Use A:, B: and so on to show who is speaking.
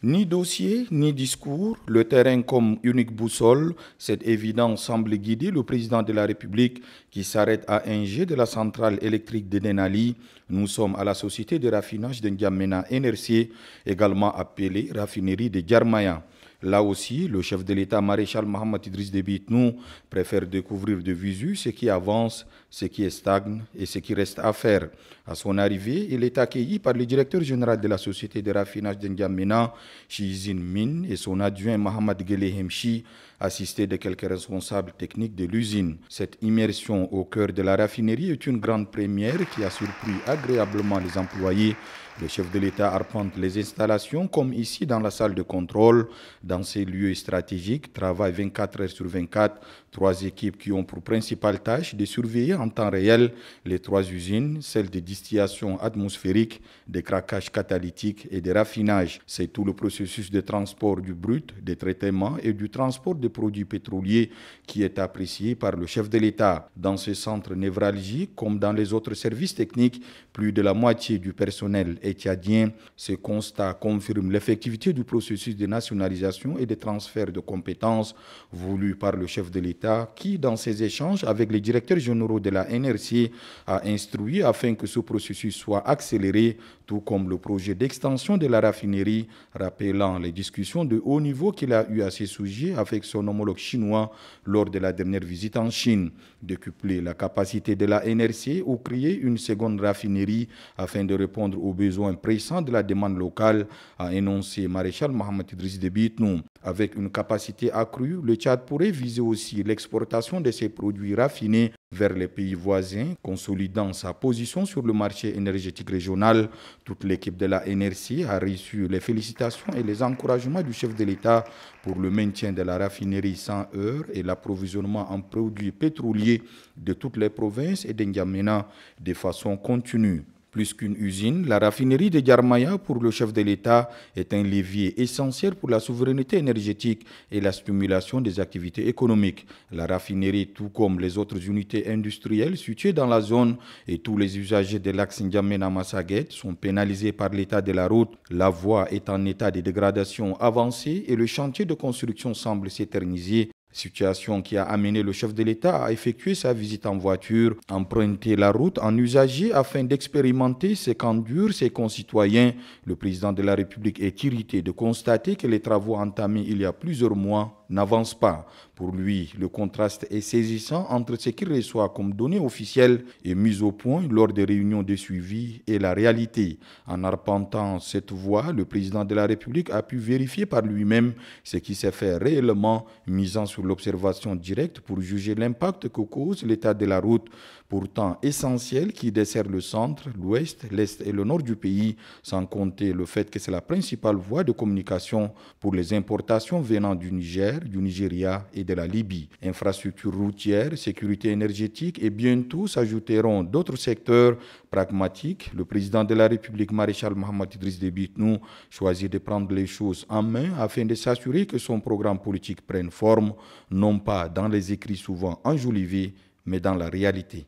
A: Ni dossier, ni discours, le terrain comme unique boussole, cette évidence semble guider le président de la République qui s'arrête à un jet de la centrale électrique de Denali. Nous sommes à la société de raffinage de N'Djamena NRC, également appelée raffinerie de Djarmaya. Là aussi, le chef de l'État, maréchal Mohamed Idriss Déby Itnou, préfère découvrir de visu ce qui avance, ce qui stagne et ce qui reste à faire. À son arrivée, il est accueilli par le directeur général de la société de raffinage de N'Djamena, Chizine Mine, et son adjoint Mohamed Guélé Hemchi, assisté de quelques responsables techniques de l'usine. Cette immersion au cœur de la raffinerie est une grande première qui a surpris agréablement les employés. Le chef de l'État arpente les installations comme ici dans la salle de contrôle. Dans ces lieux stratégiques, travaillent 24 heures sur 24, 3 équipes qui ont pour principale tâche de surveiller en temps réel les 3 usines, celles de distillation atmosphérique, de craquage catalytique et de raffinage. C'est tout le processus de transport du brut, de traitement et du transport des produits pétroliers qui est apprécié par le chef de l'État. Dans ce centre névralgique, comme dans les autres services techniques, plus de la moitié du personnel est tchadien. Ce constat confirme l'effectivité du processus de nationalisation et de transfert de compétences voulu par le chef de l'État qui, dans ses échanges avec les directeurs généraux de la NRC, a instruit afin que ce processus soit accéléré, tout comme le projet d'extension de la raffinerie, rappelant les discussions de haut niveau qu'il a eues à ce sujet avec son homologue chinois lors de la dernière visite en Chine. Décupler la capacité de la NRC ou créer une seconde raffinerie afin de répondre aux besoins pressants de la demande locale, a énoncé maréchal Mohamed Idriss Déby Itnou. Avec une capacité accrue, le Tchad pourrait viser aussi l'exportation de ses produits raffinés vers les pays voisins, consolidant sa position sur le marché énergétique régional. Toute l'équipe de la NRC a reçu les félicitations et les encouragements du chef de l'État pour le maintien de la raffinerie sans heurts et l'approvisionnement en produits pétroliers de toutes les provinces et d'N'Djamena de façon continue. Plus qu'une usine, la raffinerie de Djarmaya pour le chef de l'État est un levier essentiel pour la souveraineté énergétique et la stimulation des activités économiques. La raffinerie, tout comme les autres unités industrielles situées dans la zone et tous les usagers de l'axe N'Djamena-Massaguet sont pénalisés par l'état de la route. La voie est en état de dégradation avancée et le chantier de construction semble s'éterniser. Situation qui a amené le chef de l'État à effectuer sa visite en voiture, emprunter la route en usager afin d'expérimenter ce qu'endurent ses concitoyens. Le président de la République est irrité de constater que les travaux entamés il y a plusieurs mois n'avancent pas. Pour lui, le contraste est saisissant entre ce qu'il reçoit comme données officielles et mises au point lors des réunions de suivi et la réalité. En arpentant cette voie, le président de la République a pu vérifier par lui-même ce qui s'est fait réellement, misant sur l'observation directe pour juger l'impact que cause l'état de la route, pourtant essentiel, qui dessert le centre, l'ouest, l'est et le nord du pays, sans compter le fait que c'est la principale voie de communication pour les importations venant du Niger, du Nigeria et de la Libye. Infrastructures routières, sécurité énergétique et bientôt s'ajouteront d'autres secteurs pragmatiques. Le président de la République, maréchal Mohamed Idriss Déby Itnou, choisit de prendre les choses en main afin de s'assurer que son programme politique prenne forme, non pas dans les écrits souvent enjolivés, mais dans la réalité.